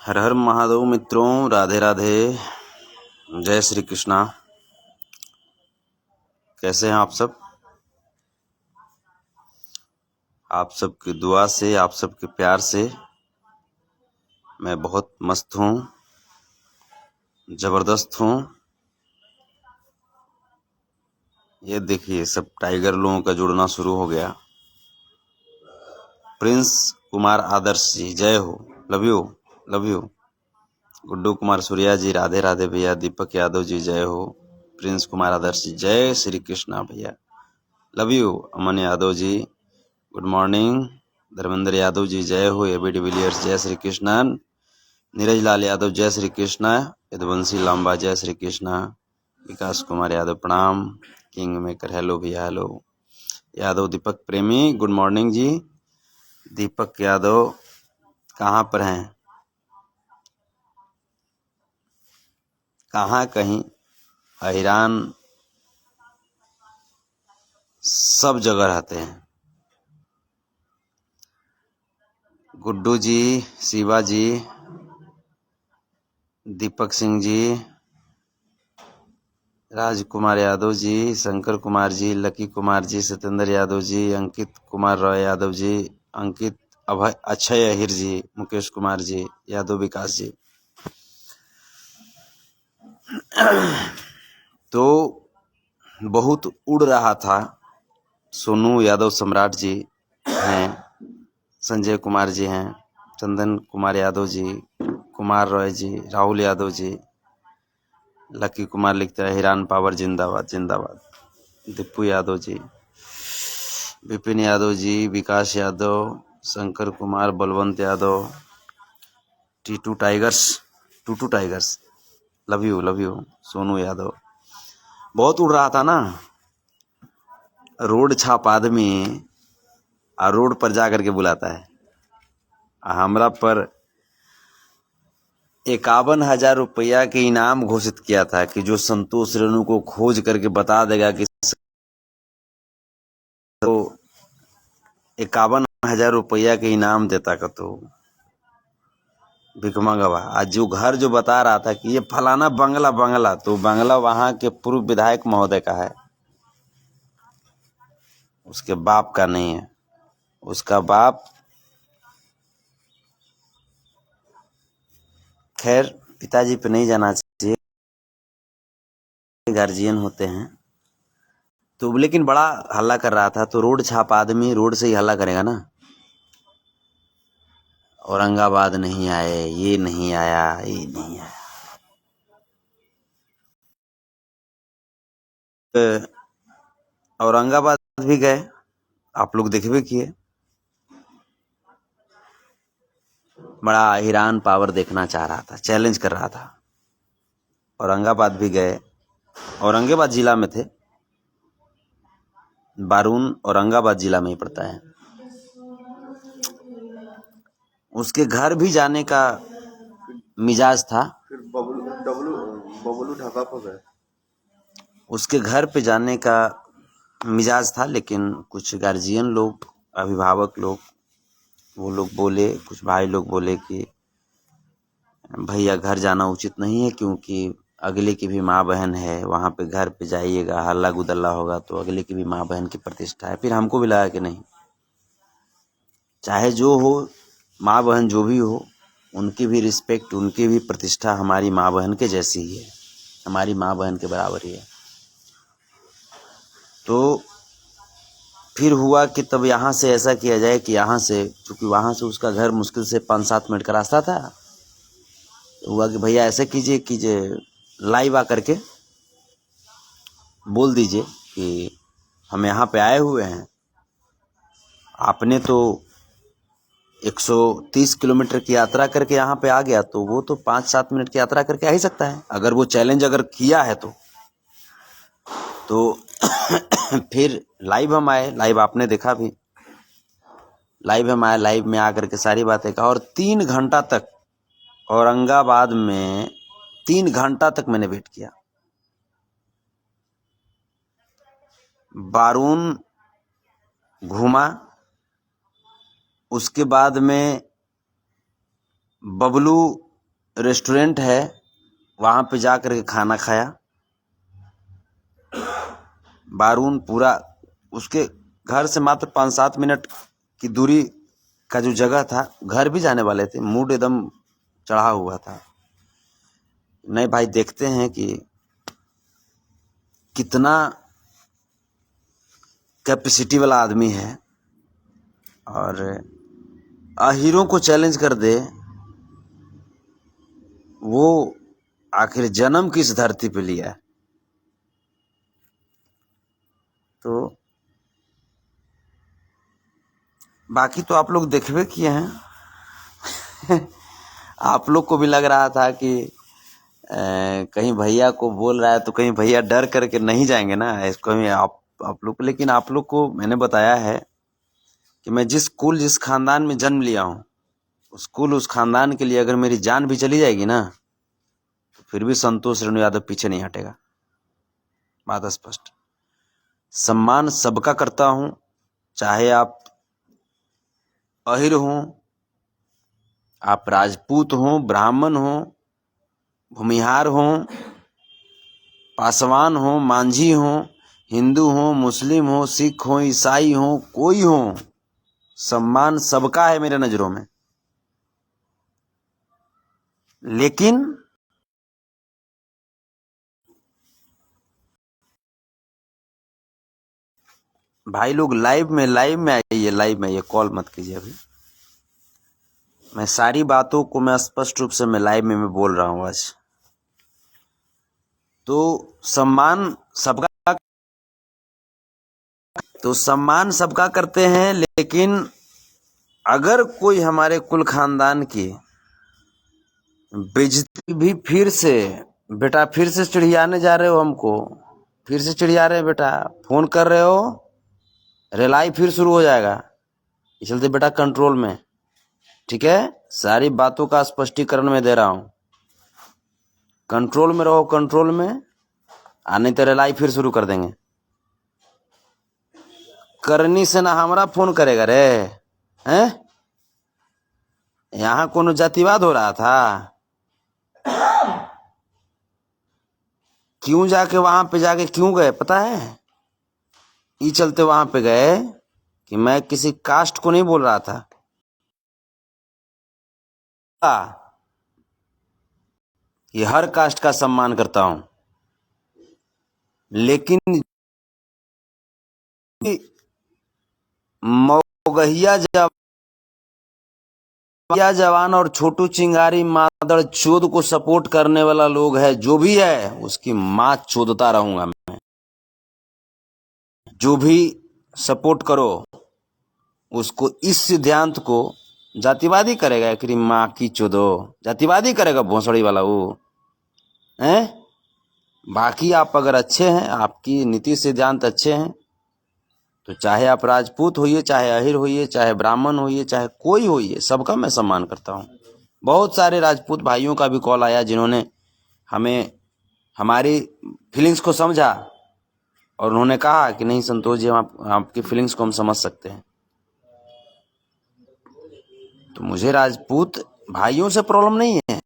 हर हर महादेव मित्रों, राधे राधे, जय श्री कृष्णा। कैसे हैं आप सब? आप सबकी दुआ से, आप सबके प्यार से मैं बहुत मस्त हूँ, जबरदस्त हूँ। ये देखिए, सब टाइगर लोगों का जुड़ना शुरू हो गया। प्रिंस कुमार आदर्श जी, जय हो, love you love you. Guddu Kumar Surya ji, Radhe Radhe भैया। दीपक यादव जी, जय हो। प्रिंस कुमार आदर्श जी, जय श्री कृष्णा भैया, love you. Aman Yadav ji, good morning. Dharmendra Yadav ji, जय हो। एबी डिविलियर्स, जय श्री कृष्णा। नीरज लाल यादव, जय श्री कृष्णा। यदुवंशी लांबा, जय श्री कृष्णा। विकास कुमार यादव, प्रणाम। किंग मेकर, हेलो भैया, हेलो। यादव दीपक प्रेमी, गुड मॉर्निंग जी। दीपक यादव कहाँ पर हैं? कहाँ कहीं अहिरान सब जगह रहते हैं। गुड्डू जी, शिवा जी, दीपक सिंह जी, राजकुमार यादव जी, शंकर कुमार जी, लकी कुमार जी, सत्येंद्र यादव जी, अंकित कुमार रॉय यादव जी, अंकित अभय, अक्षय अहिर जी, मुकेश कुमार जी, यादव विकास जी। तो बहुत उड़ रहा था। सोनू यादव सम्राट जी हैं, संजय कुमार जी हैं, चंदन कुमार यादव जी, कुमार रॉय जी, राहुल यादव जी, लकी कुमार लिखते हैं हिरान पावर जिंदाबाद जिंदाबाद। Deepu Yadav ji, Vipin Yadav ji, Vikas Yadav, Shankar Kumar, Balwant Yadav, Titu Tigers, Tutu Tigers, love you love you. Sonu Yadav बहुत उड़ रहा था ना। रोड छाप आदमी और रोड पर जा करके बुलाता है। हमरा पर 51,000 रुपया के इनाम घोषित किया था कि जो संतोष रेणु को खोज करके बता देगा कि तो 51,000 रुपया के इनाम देता का। तो भिकमा गवा आज जो घर जो बता रहा था कि ये फलाना बंगला, तो बंगला वहां के पूर्व विधायक महोदय का है, उसके बाप का नहीं है। उसका बाप खैर पिताजी पे नहीं जाना चाहिए, गार्जियन होते हैं। तो लेकिन बड़ा हल्ला कर रहा था। तो रोड छाप आदमी रोड से ही हल्ला करेगा ना। औरंगाबाद नहीं आए, ये नहीं आया, ये नहीं आया। औरंगाबाद भी गए, आप लोग देखबे किए। बड़ा हिरान पावर देखना चाह रहा था, चैलेंज कर रहा था। औरंगाबाद भी गए, औरंगाबाद जिला में थे। बारून औरंगाबाद जिला में ही पड़ता है। उसके घर भी जाने का मिजाज था। फिर बबलू ढाका पर गए। उसके घर पे जाने का मिजाज था, लेकिन कुछ गार्जियन लोग, अभिभावक लोग, वो लोग बोले, कुछ भाई लोग बोले कि भैया घर जाना उचित नहीं है, क्योंकि अगले की भी माँ बहन है, वहाँ पे घर पे जाइएगा, हल्ला गुदल्ला होगा तो अगले की भी माँ बहन की प्रतिष्ठा है। फिर हमको भी लगा कि नहीं, चाहे जो हो, माँ बहन जो भी हो, उनकी भी रिस्पेक्ट, उनकी भी प्रतिष्ठा हमारी माँ बहन के जैसी ही है, हमारी माँ बहन के बराबर ही है। तो फिर हुआ कि तब यहाँ से ऐसा किया जाए कि यहाँ से, क्योंकि वहाँ से उसका घर मुश्किल से 5-7 मिनट का रास्ता था, तो हुआ कि भैया ऐसे कीजिए लाइव आकर के बोल दीजिए कि हम यहाँ पे आए हुए हैं। आपने तो 130 किलोमीटर की यात्रा करके यहाँ पे आ गया, तो वो तो 5-7 मिनट की यात्रा करके आ ही सकता है, अगर वो चैलेंज अगर किया है तो फिर लाइव हम आए, लाइव आपने देखा भी, लाइव हम आए, लाइव में आकर के सारी बातें कहा। और 3 घंटा तक औरंगाबाद में 3 घंटा तक मैंने वेट किया। बारून घूमा, उसके बाद में बबलू रेस्टोरेंट है, वहाँ पे जा कर के खाना खाया। बारून पूरा उसके घर से मात्र 5-7 मिनट की दूरी का जो जगह था, घर भी जाने वाले थे, मूड एकदम चढ़ा हुआ था। नहीं भाई, देखते हैं कि कितना कैपेसिटी वाला आदमी है और अहीरों को चैलेंज कर दे। वो आखिर जन्म किस धरती पे लिया है। तो बाकी तो आप लोग देखबे किए हैं। आप लोग को भी लग रहा था कि कहीं भैया को बोल रहा है तो कहीं भैया डर करके नहीं जाएंगे ना इसको। आप लोग, लेकिन आप लोग को मैंने बताया है कि मैं जिस कुल जिस खानदान में जन्म लिया हूँ, उस कुल उस खानदान के लिए अगर मेरी जान भी चली जाएगी ना, तो फिर भी संतोष रेणु यादव पीछे नहीं हटेगा। बात स्पष्ट। सम्मान सबका करता हूँ, चाहे आप अहिर हों, आप राजपूत हों, ब्राह्मण हों, भूमिहार हों, पासवान हों, मांझी हों, हिंदू हों, मुस्लिम हों, सिख हों, ईसाई हों, कोई हो, सम्मान सबका है मेरे नजरों में। लेकिन भाई लोग लाइव में आइए, लाइव में आइए, कॉल मत कीजिए। अभी मैं सारी बातों को मैं स्पष्ट रूप से मैं लाइव में मैं बोल रहा हूँ आज। तो सम्मान सबका करते हैं, लेकिन अगर कोई हमारे कुल खानदान की बेइज्जती भी फिर से, बेटा फिर से चिढ़ियाने जा रहे हो हमको, फिर से चिढ़िया रहे हैं बेटा, फोन कर रहे हो, रिलाई फिर शुरू हो जाएगा। इस चलते बेटा कंट्रोल में, ठीक है। सारी बातों का स्पष्टीकरण मैं दे रहा हूं, कंट्रोल में रहो, कंट्रोल में। आने तो रिलाई फिर शुरू कर देंगे। करनी से ना हमारा फोन करेगा रे, हैं? यहाँ कोनो जातिवाद हो रहा था? क्यों जाके वहां पे जाके क्यों गए पता है? ये चलते वहां पे गए कि मैं किसी कास्ट को नहीं बोल रहा था, कि हर कास्ट का सम्मान करता हूं, लेकिन मौगहिया जवान और छोटू चिंगारी मादड़ चोद को सपोर्ट करने वाला लोग है, जो भी है उसकी मां चोदता रहूंगा मैं। जो भी सपोर्ट करो उसको, इस सिद्धांत को जातिवादी करेगा कि माँ की चोदो, जातिवादी करेगा भोसड़ी वाला वो हैं। बाकी आप अगर अच्छे हैं, आपकी नीति सिद्धांत अच्छे हैं, तो चाहे आप राजपूत होइए, चाहे अहिर होइए, चाहे ब्राह्मण होइए, चाहे कोई होइए, सबका मैं सम्मान करता हूँ। बहुत सारे राजपूत भाइयों का भी कॉल आया जिन्होंने हमें हमारी फीलिंग्स को समझा और उन्होंने कहा कि नहीं संतोष जी, हम आपकी फीलिंग्स को हम समझ सकते हैं। तो मुझे राजपूत भाइयों से प्रॉब्लम नहीं है,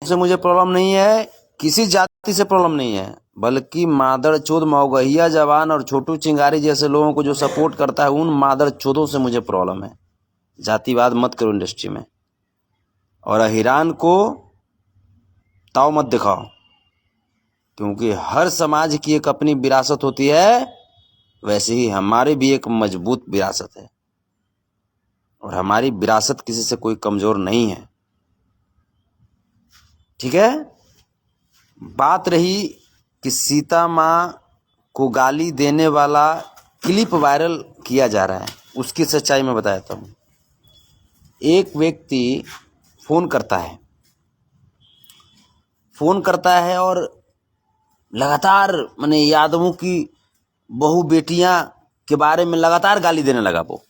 मुझे प्रॉब्लम नहीं है, किसी जाति से प्रॉब्लम नहीं है, बल्कि मादड़ चोद मौगहिया जवान और छोटू चिंगारी जैसे लोगों को जो सपोर्ट करता है, उन मादड़ चोदों से मुझे प्रॉब्लम है। जातिवाद मत करो इंडस्ट्री में, और अहिरान को ताव मत दिखाओ, क्योंकि हर समाज की एक अपनी विरासत होती है, वैसे ही हमारी भी एक मजबूत विरासत है, और हमारी विरासत किसी से कोई कमजोर नहीं है, ठीक है। बात रही कि सीता माँ को गाली देने वाला क्लिप वायरल किया जा रहा है, उसकी सच्चाई मैं बताता हूँ। एक व्यक्ति फोन करता है और लगातार माने यादवों की बहु बेटियां के बारे में लगातार गाली देने लगा वो।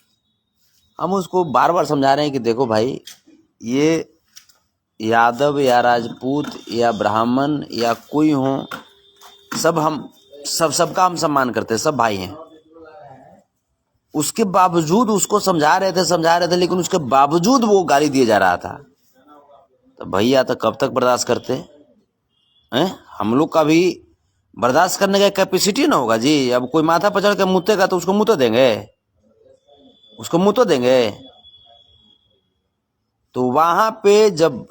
हम उसको बार बार समझा रहे हैं कि देखो भाई, ये यादव या राजपूत या ब्राह्मण या कोई हो, सबका हम सम्मान करते हैं, सब भाई हैं। उसके बावजूद उसको समझा रहे थे, लेकिन उसके बावजूद वो गाली दिए जा रहा था। तो भैया तो कब तक बर्दाश्त करते हैं? हम लोग का भी बर्दाश्त करने का कैपेसिटी ना होगा जी। अब कोई माथा पर चढ़ के मुतेगा तो उसको मुँह तो देंगे, उसको मुँह तो देंगे। तो वहां पे जब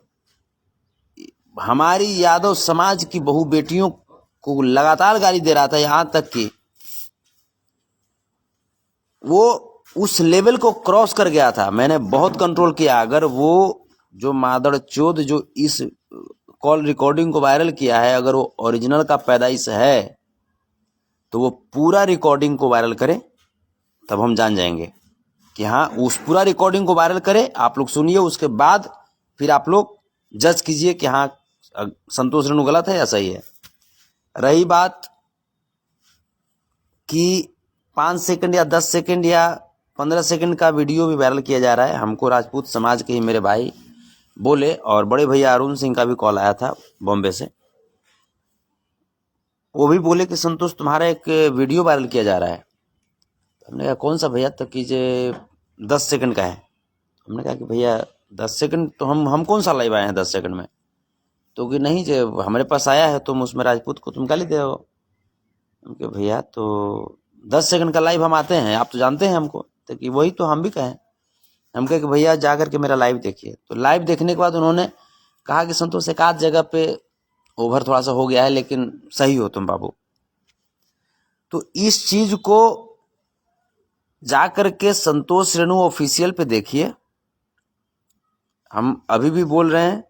हमारी यादव समाज की बहू बेटियों को लगातार गाली दे रहा था, यहां तक कि वो उस लेवल को क्रॉस कर गया था। मैंने बहुत कंट्रोल किया। अगर वो जो मादड़ चोद जो इस कॉल रिकॉर्डिंग को वायरल किया है, अगर वो ओरिजिनल का पैदाइश है तो वो पूरा रिकॉर्डिंग को वायरल करे, तब हम जान जाएंगे कि हाँ, उस पूरा रिकॉर्डिंग को वायरल करे। आप लोग सुनिए, उसके बाद फिर आप लोग जज कीजिए कि हाँ संतोष रेणु गलत है या सही है। रही बात कि 5 सेकंड या 10 सेकंड या 15 सेकंड का वीडियो भी वायरल किया जा रहा है। हमको राजपूत समाज के ही मेरे भाई बोले, और बड़े भैया अरुण सिंह का भी कॉल आया था बॉम्बे से। वो भी बोले कि संतोष तुम्हारा एक वीडियो वायरल किया जा रहा है। हमने कहा कौन सा भैया? तो कीजिए 10 सेकंड का है। हमने कहा कि भैया 10 सेकंड तो हम कौन सा लाइव आए हैं 10 सेकंड में? तो कि नहीं, जो हमारे पास आया है तुम उसमें राजपूत को तुम गाली दे हो। उनके भैया तो 10 सेकंड का लाइव हम आते हैं, आप तो जानते हैं हमको। तो कि वही तो हम भी कहें। हम कहे कि भैया जा करके मेरा लाइव देखिए। तो लाइव देखने के बाद उन्होंने कहा कि संतोष एक आध जगह पे ओवर थोड़ा सा हो गया है, लेकिन सही हो तुम बाबू। तो इस चीज को जा करके संतोष रेणु ऑफिशियल पे देखिए। हम अभी भी बोल रहे हैं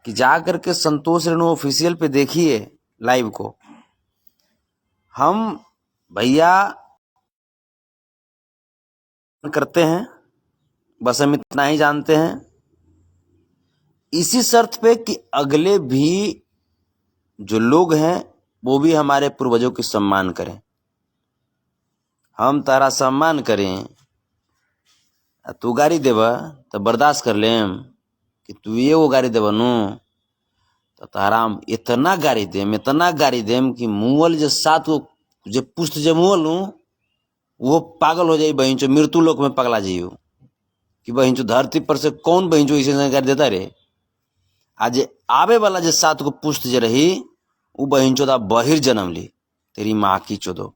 कि जा करके संतोष रेणु ऑफिशियल पे देखिए लाइव को। हम भैया करते हैं, बस हम इतना ही जानते हैं, इसी शर्त पे कि अगले भी जो लोग हैं वो भी हमारे पूर्वजों की सम्मान करें। हम तारा सम्मान करें, तू गाड़ी देबा तो बर्दाश्त कर लेम कि तू ये वो गाड़ी देबा नु, तो तारा हम इतना गाड़ी देम कि मुअल जो 7 को जो पुष्ट जो मुअल हूँ वो पागल हो जाई। बहन चो मृत्यु लोक में पगला जाइयो कि बहन चो धरती पर से कौन बहन चो ऐसे गाड़ी देता रे। आज आवे वाला जो 7 को पुष्ट जो रही वो बहन चोदा बहिर जन्म ली, तेरी माँ की चोदो।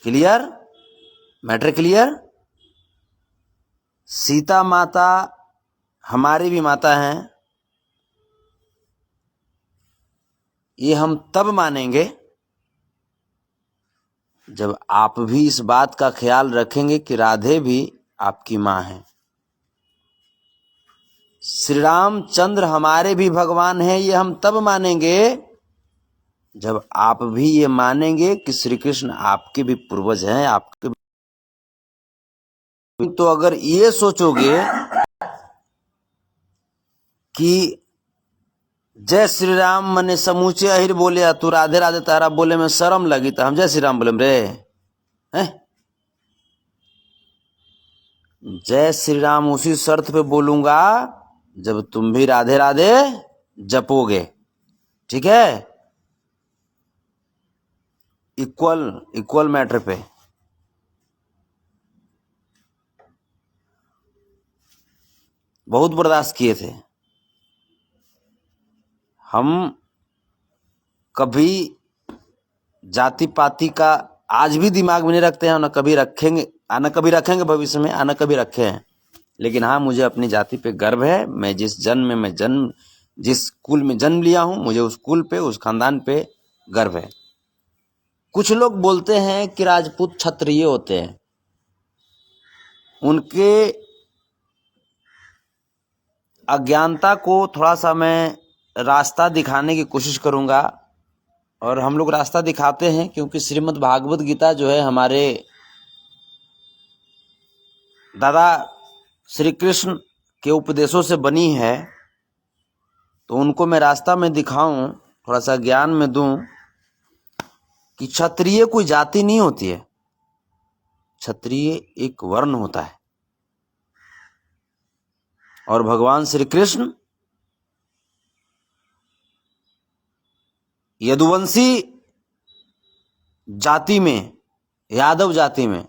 क्लियर? Matter clear? सीता माता हमारी भी माता हैं। ये हम तब मानेंगे जब आप भी इस बात का ख्याल रखेंगे कि राधे भी आपकी मां है। श्री रामचंद्र हमारे भी भगवान हैं, ये हम तब मानेंगे जब आप भी ये मानेंगे कि श्री कृष्ण आपके भी पूर्वज हैं, आपके भी। तो अगर ये सोचोगे कि जय श्री राम मने समूचे अहिर बोले, तू राधे राधे तारा बोले में शर्म लगी, तो हम जय श्री राम बोले रे हैं? जय श्री राम उसी शर्त पे बोलूंगा जब तुम भी राधे राधे जपोगे। ठीक है? इक्वल मैटर पे। बहुत बर्दाश्त किए थे हम। कभी जाति पाति का आज भी दिमाग में नहीं रखते हैं, ना कभी रखेंगे, ना कभी रखेंगे भविष्य में, ना कभी रखे हैं। लेकिन हाँ, मुझे अपनी जाति पे गर्व है। मैं जिस कुल में जन्म लिया हूं, मुझे उस कुल पे, उस खानदान पे गर्व है। कुछ लोग बोलते हैं कि राजपूत क्षत्रिय होते हैं। उनके अज्ञानता को थोड़ा सा मैं रास्ता दिखाने की कोशिश करूंगा। और हम लोग रास्ता दिखाते हैं क्योंकि श्रीमद् भागवत गीता जो है हमारे दादा श्री कृष्ण के उपदेशों से बनी है। तो उनको मैं रास्ता में दिखाऊं, थोड़ा सा ज्ञान में दूं कि क्षत्रिय कोई जाति नहीं होती है। क्षत्रिय एक वर्ण होता है। और भगवान श्री कृष्ण यदुवंशी जाति में, यादव जाति में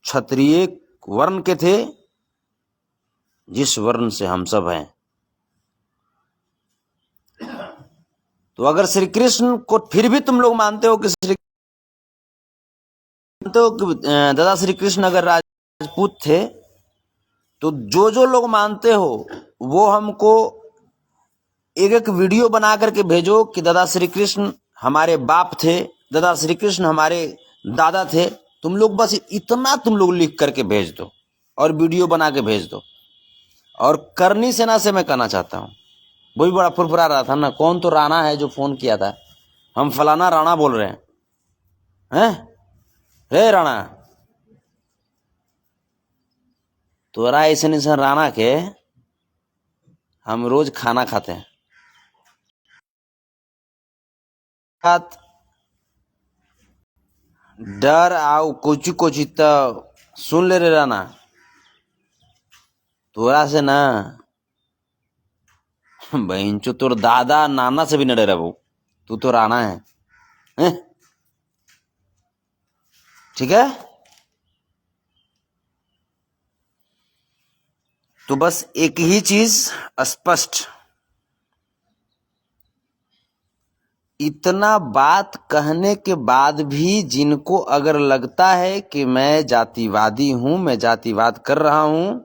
क्षत्रिय वर्ण के थे। जिस वर्ण से हम सब हैं। तो अगर श्री कृष्ण को फिर भी तुम लोग मानते हो कि दादा श्री कृष्ण अगर राजपूत थे, तो जो जो लोग मानते हो वो हमको एक एक वीडियो बना करके भेजो कि दादा श्री कृष्ण हमारे बाप थे, दादा श्री कृष्ण हमारे दादा थे। तुम लोग बस इतना तुम लोग लिख करके भेज दो और वीडियो बना के भेज दो। और करनी सेना से मैं कहना चाहता हूँ, वही बड़ा फुरफुरा रहा था ना, कौन तो राणा है जो फोन किया था, हम फलाना राणा बोल रहे हैं। रे राणा, तोरा ऐसे नहीं राणा के हम रोज खाना खाते हैं। डर आओ कोची कोची तो सुन ले रे राणा, तोरा से ना बहनचो तोर दादा नाना से भी न डरे वो, तू तो राणा है, हैं? ठीक है। तो बस एक ही चीज स्पष्ट, इतना बात कहने के बाद भी जिनको अगर लगता है कि मैं जातिवादी हूं, मैं जातिवाद कर रहा हूं,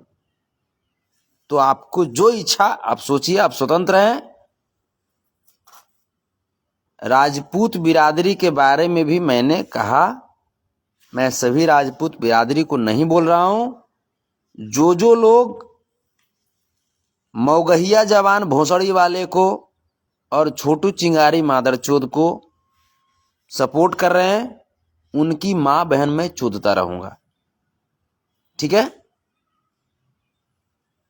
तो आपको जो इच्छा आप सोचिए, आप स्वतंत्र हैं। राजपूत बिरादरी के बारे में भी मैंने कहा, मैं सभी राजपूत बिरादरी को नहीं बोल रहा हूं। जो जो लोग मौगहिया जवान भोसड़ी वाले को और छोटू चिंगारी मादरचोद को सपोर्ट कर रहे हैं, उनकी मां बहन में चोदता रहूंगा। ठीक है,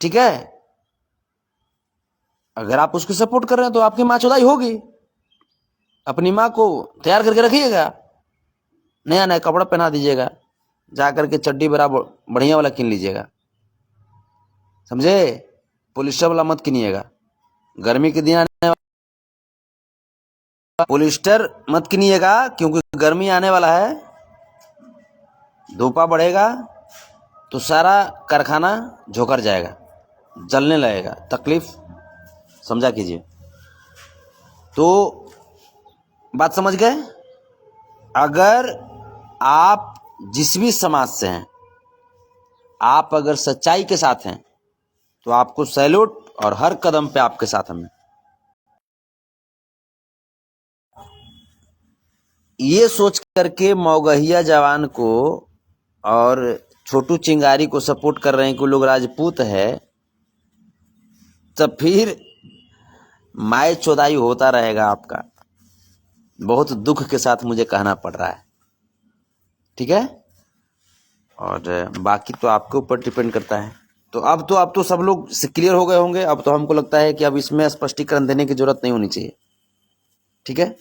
ठीक है। अगर आप उसको सपोर्ट कर रहे हैं तो आपकी मां चौदाई होगी। अपनी मां को तैयार करके रखिएगा, नया नया कपड़ा पहना दीजिएगा, जाकर के चड्डी बराबर बढ़िया वाला किन लीजिएगा, समझे। पोलिस्टर वाला मत किनिएगा, गर्मी के दिन आने पोलिस्टर मत किनिएगा, क्योंकि गर्मी आने वाला है, धूपा बढ़ेगा तो सारा कारखाना झोकर जाएगा, जलने लगेगा, तकलीफ समझा कीजिए। तो बात समझ गए। अगर आप जिस भी समाज से हैं, आप अगर सच्चाई के साथ हैं, तो आपको सैल्यूट, और हर कदम पे आपके साथ हमें। ये सोच करके मौगहिया जवान को और छोटू चिंगारी को सपोर्ट कर रहे हैं कि लोग राजपूत है, तब फिर माय चौदाई होता रहेगा आपका। बहुत दुख के साथ मुझे कहना पड़ रहा है, ठीक है। और बाकी तो आपके ऊपर डिपेंड करता है। तो अब तो सब लोग से क्लियर हो गए होंगे। अब तो हमको लगता है कि अब इसमें स्पष्टीकरण देने की जरूरत नहीं होनी चाहिए, ठीक है।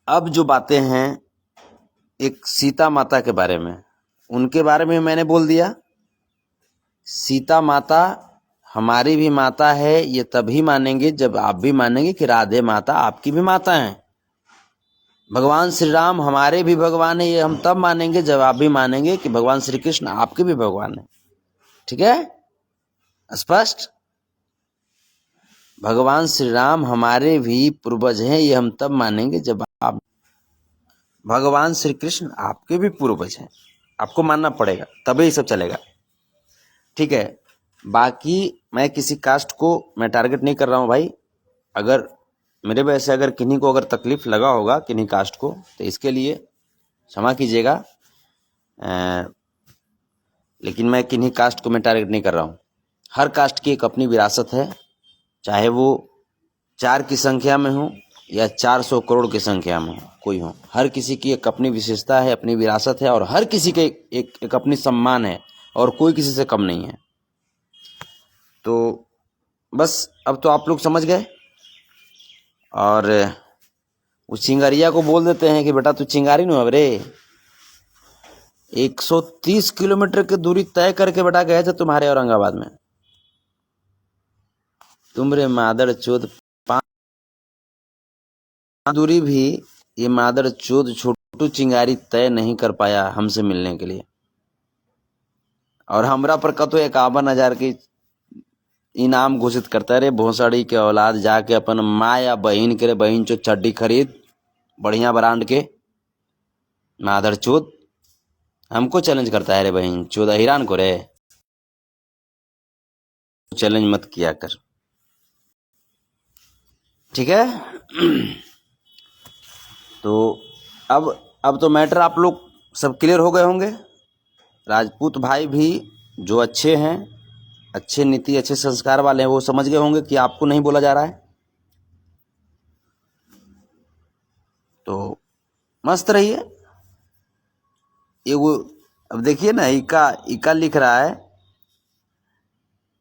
अब जो बातें हैं एक सीता माता के बारे में, उनके बारे में मैंने बोल दिया। सीता माता हमारी भी माता है, ये तभी मानेंगे जब आप भी मानेंगे कि राधे माता आपकी भी माता हैं। भगवान श्री राम हमारे भी भगवान है, ये हम तब मानेंगे जब आप भी मानेंगे कि भगवान श्री कृष्ण आपके भी भगवान है, ठीक है। स्पष्ट। भगवान श्री राम हमारे भी पूर्वज हैं, ये हम तब मानेंगे जब आप, भगवान श्री कृष्ण आपके भी पूर्वज हैं, आपको मानना पड़ेगा, तभी ये सब चलेगा, ठीक है। बाकी मैं किसी कास्ट को मैं टारगेट नहीं कर रहा हूं भाई। अगर मेरे वजह से अगर किन्हीं को अगर तकलीफ लगा होगा किन्हीं कास्ट को, तो इसके लिए क्षमा कीजिएगा। लेकिन मैं किन्हीं कास्ट को मैं टारगेट नहीं कर रहा हूं। हर कास्ट की एक अपनी विरासत है, चाहे वो 4 की संख्या में हो या 400 करोड़ की संख्या में कोई हो। हर किसी की एक अपनी विशेषता है, अपनी विरासत है, और हर किसी के एक अपनी सम्मान है, और कोई किसी से कम नहीं है। तो बस अब तो आप लोग समझ गए। और उस चिंगारिया को बोल देते हैं कि बेटा तू चिंगारी नो अब रे, 130 किलोमीटर की दूरी तय करके बेटा गए थे तुम्हारे औरंगाबाद में, तुमरे मादर चोद दूरी भी ये मादर चोद छोटू चिंगारी तय नहीं कर पाया हमसे मिलने के लिए। और हमरा पर कतो 51,000 के इनाम घोषित करता है। रे भोसड़ी के औलाद, जाके अपन माँ या बहन के रे बहन चो चड्डी खरीद बढ़िया ब्रांड के, माधर चोद हमको चैलेंज करता है। रे बहन चोद हिरान को रे चैलेंज मत किया कर, ठीक है। तो अब तो मैटर आप लोग सब क्लियर हो गए होंगे। राजपूत भाई भी जो अच्छे हैं, अच्छे नीति अच्छे संस्कार वाले हैं, वो समझ गए होंगे कि आपको नहीं बोला जा रहा है। तो मस्त रहिए। ये वो अब देखिए ना, इका लिख रहा है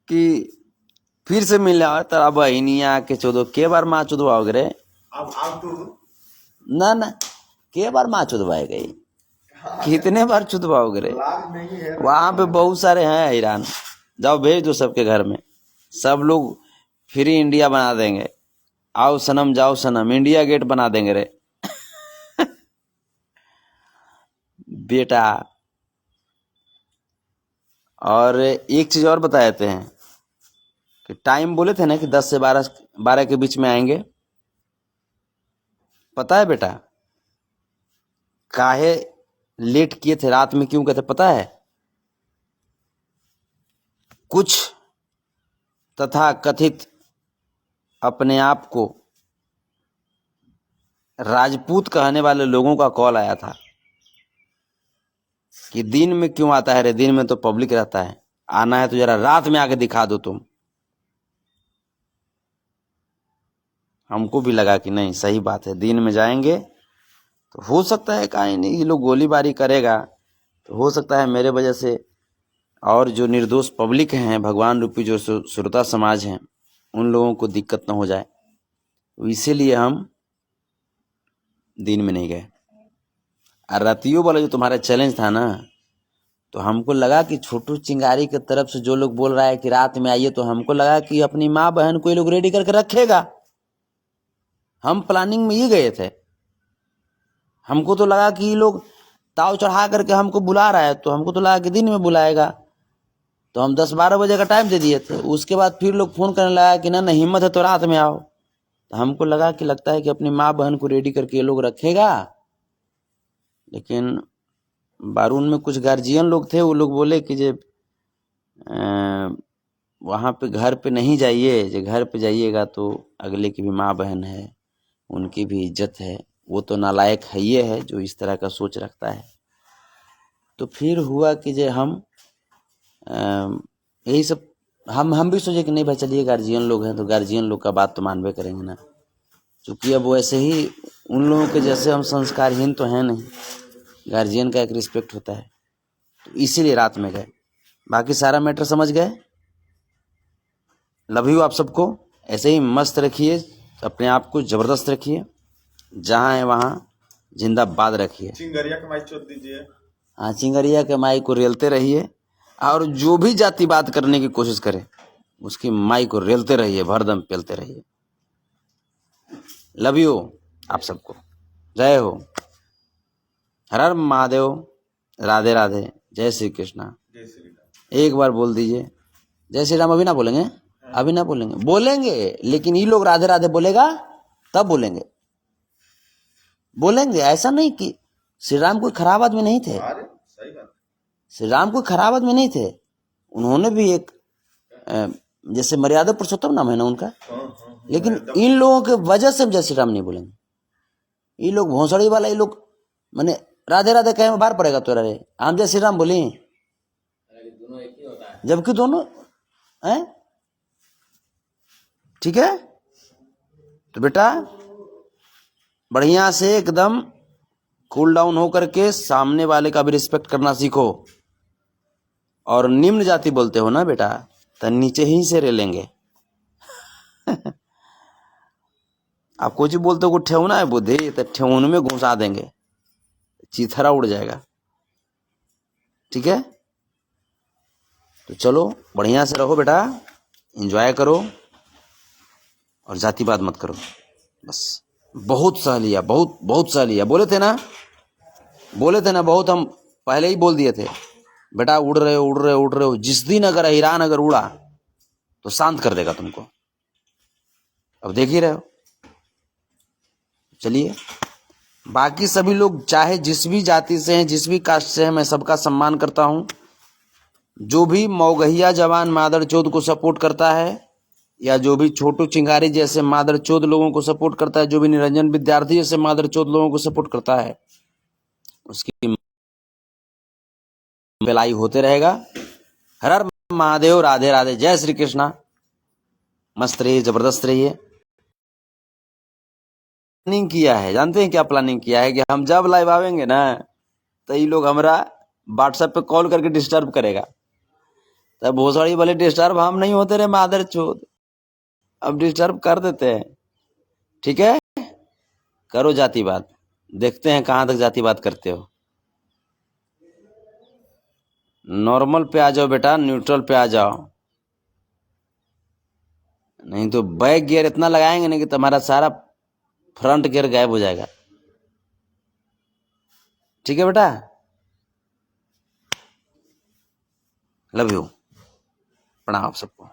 कि फिर से मिल तारा बहनिया के चौदो के बार माँ चुदवाओगे रे। अब तू ना के बार माँ चुदवाए गई, कितने बार चुदवाओगे रे। लाग नहीं है। वहां पे बहुत सारे हैं ईरान, जाओ भेज दो सबके घर में, सब लोग फ्री इंडिया बना देंगे। आओ सनम जाओ सनम, इंडिया गेट बना देंगे रे। बेटा और एक चीज और बता देते हैं कि टाइम बोले थे ना कि 10 से 12 के बीच में आएंगे। पता है बेटा काहे लेट किए थे, रात में क्यों कहते पता है? कुछ तथा कथित अपने आप को राजपूत कहने वाले लोगों का कॉल आया था कि दिन में क्यों आता है रे, दिन में तो पब्लिक रहता है, आना है तो जरा रात में आके दिखा दो तुम। हमको भी लगा कि नहीं सही बात है, दिन में जाएंगे तो हो सकता है कहीं नहीं ये लोग गोलीबारी करेगा, तो हो सकता है मेरे वजह से और जो निर्दोष पब्लिक हैं, भगवान रूपी जो श्रोता समाज हैं, उन लोगों को दिक्कत न हो जाए, तो इसीलिए हम दिन में नहीं गए। और रातियों वाला जो तुम्हारा चैलेंज था ना, तो हमको लगा कि छोटू चिंगारी की तरफ से जो लोग बोल रहा है कि रात में आइए, तो हमको लगा कि अपनी माँ बहन को ये लोग रेडी करके रखेगा। हम प्लानिंग में ही गए थे। हमको तो लगा कि ये लोग ताव चढ़ा करके हमको बुला रहा है, तो हमको तो लगा कि दिन में बुलाएगा, तो हम 10-12 बजे का टाइम दे दिए थे। उसके बाद फिर लोग फोन करने लगा कि ना हिम्मत है तो रात में आओ। तो हमको लगा कि लगता है कि अपनी माँ बहन को रेडी करके ये लोग रखेगा। लेकिन बारून में कुछ गार्जियन लोग थे, वो लोग बोले कि जे वहाँ पे घर पे नहीं जाइए, जो घर पे जाइएगा तो अगले की भी माँ बहन है, उनकी भी इज्जत है, वो तो नालायक है ये है जो इस तरह का सोच रखता है। तो फिर हुआ कि जे हम यही सब हम भी सोचे कि नहीं भाई चलिए गार्जियन लोग हैं तो गार्जियन लोग का बात तो मानबे करेंगे ना, क्योंकि अब वैसे ही उन लोगों के जैसे हम संस्कारहीन तो हैं नहीं, गार्जियन का एक रिस्पेक्ट होता है, तो इसीलिए रात में गए। बाकी सारा मैटर समझ गए। लव यू आप सबको। ऐसे ही मस्त रखिए, अपने आप को जबरदस्त रखिए, जहाँ है वहाँ जिंदाबाद रखिए। चिंगरिया के माइक चोद दीजिए। हाँ, चिंगरिया के माई को रेलते रहिए, और जो भी जातिवाद करने की कोशिश करे उसकी माई को रेलते रहिए, भरदम पेलते रहिए। लव यू आप सबको। जय हो। हर हर महादेव। राधे राधे। जय श्री कृष्णा। जय श्री राम। एक बार बोल दीजिए जय श्री राम। अभी ना बोलेंगे, अभी ना बोलेंगे, लेकिन ये लोग राधे राधे बोलेगा तब बोलेंगे। ऐसा नहीं कि श्री राम कोई खराब आदमी नहीं थे, अरे सही बात। श्री राम कोई खराब आदमी नहीं थे। उन्होंने भी एक जैसे मर्यादा पुरुषोत्तम नाम है ना उनका, लेकिन इन लोगों के वजह से हम जय श्री राम नहीं बोलेंगे। ये लोग भोसड़ी वाला, ये लोग माने राधे राधे कहे में बाहर पड़ेगा तो रे, हम जय श्री राम बोले, जबकि दोनों हैं। ठीक है, तो बेटा बढ़िया से एकदम कूल डाउन हो करके सामने वाले का भी रिस्पेक्ट करना सीखो। और निम्न जाति बोलते हो ना बेटा, तो नीचे ही से रे लेंगे। आप कुछ बोलते हो ठेवना है बुद्धि, तो ठेवन में घुसा देंगे, चीथरा उड़ जाएगा। ठीक है, तो चलो बढ़िया से रहो बेटा, एंजॉय करो और जातिवाद मत करो। बस बहुत सह लिया, बहुत सह लिया। बोले थे ना बहुत, हम पहले ही बोल दिए थे बेटा उड़ रहे हो, उड़ रहे हो, उड़ रहे हो। जिस दिन अगर ईरान अगर उड़ा तो शांत कर देगा तुमको। अब देख ही रहे हो। चलिए, बाकी सभी लोग चाहे जिस भी जाति से हैं, जिस भी कास्ट से हैं, मैं सबका सम्मान करता हूं। जो भी मौगहिया जवान मादरचोद को सपोर्ट करता है, या जो भी छोटू चिंगारी जैसे मादरचोद लोगों को सपोर्ट करता है, जो भी निरंजन विद्यार्थी जैसे मादरचोद लोगों को सपोर्ट करता है, उसकी भलाई होते रहेगा। हर हर महादेव, राधे राधे, जय श्री कृष्णा। मस्त रहिए, जबरदस्त रहिए। प्लानिंग किया है, जानते हैं क्या प्लानिंग किया है? कि हम जब लाइव आवेंगे ना, तो ये लोग हमारा व्हाट्सएप पे कॉल करके डिस्टर्ब करेगा। तब भोसड़ी वाले डिस्टर्ब हम नहीं होते रहे मादरचोद, अब डिस्टर्ब कर देते हैं। ठीक है, करो जातिवाद, देखते हैं कहां तक जातिवाद करते हो। नॉर्मल पे आ जाओ बेटा, न्यूट्रल पे आ जाओ, नहीं तो बैक गियर इतना लगाएंगे ना कि तुम्हारा सारा फ्रंट गियर गायब हो जाएगा। ठीक है बेटा, लव यू, प्रणाम आप सबको।